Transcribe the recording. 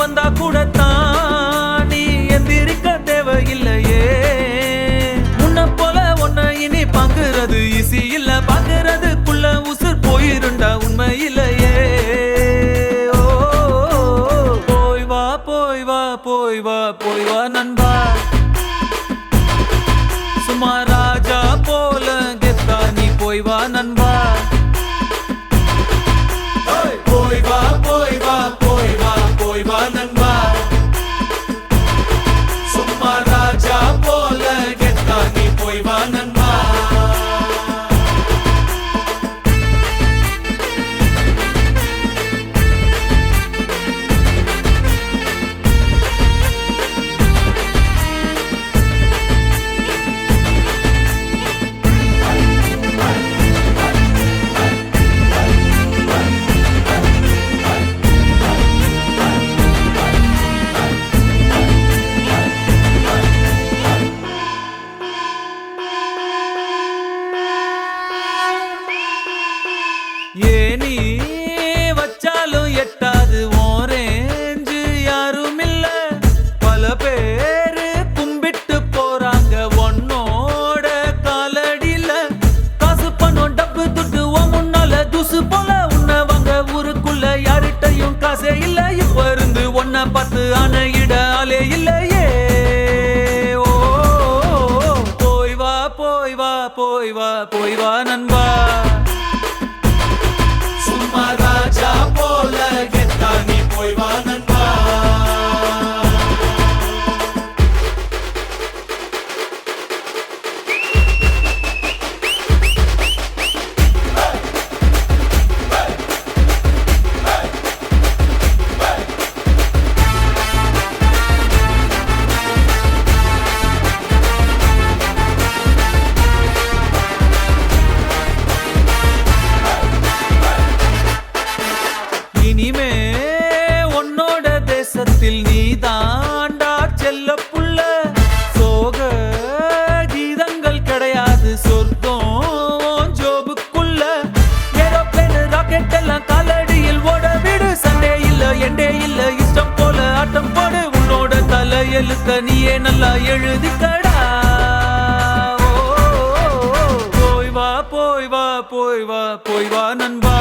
வந்தா கூட தான் நீ எந்திரிக்க தேவையில்லையே. முன்ன போல ஒன்ன இனி பாக்குறது ஈஸி இல்ல, பாக்குறதுக்குள்ள உசுர் போயிருண்டா உண்மையிலேயே. போய் வா போய் வா போய் வா போய் வா நண்பா, சும்மா ராஜா போல கெத்தா நீ போய் வா நண்பா. போய் வா போய் வா போய் வா போய் வா நண்பா, சும்மா ராஜா போல கெத்தா நீ போய் வா நண்பா. ஏனி வச்சாலும் எட்டாது ஓரேஞ்சு யாரும் இல்ல, பல பேரு கும்பிட்டு போறாங்க ஒன்னோட காலடியில. காசு பணம் டப்பு துட்டு ஓ முன்னால துசு போல உன்ன வாங்க ஊருக்குள்ள யார்கிட்டையும் காசே இல்ல. இப்ப இருந்து ஒன்ன பார்த்து அணையிட ஆளே இல்லையே. ஓ போய் வா போய் வா போய் வா போய் வா நண்பா, சும்மா ராஜா போல கெத்தா நீ போய் வா நண்பா. இனிமே உன்னோட தேசத்தில் நீ தாண்டா செல்ல புள்ள. சோக கீதங்கள் கிடையாது சொர்க்கம் ஜோபுக்குள்ள. ஏரோப்ளேன் ராக்கெட் எல்லாம் காலடியில் ஓட விடு, சண்டே இல்ல எண்டே இல்ல, இஷ்டம் போல ஆட்டம் போடு. உன்னோட தலை எழுத்த நீயே நல்லா எழுதிக்கடா. போய் வா போய் வா போய் வா போய் வா நண்பா,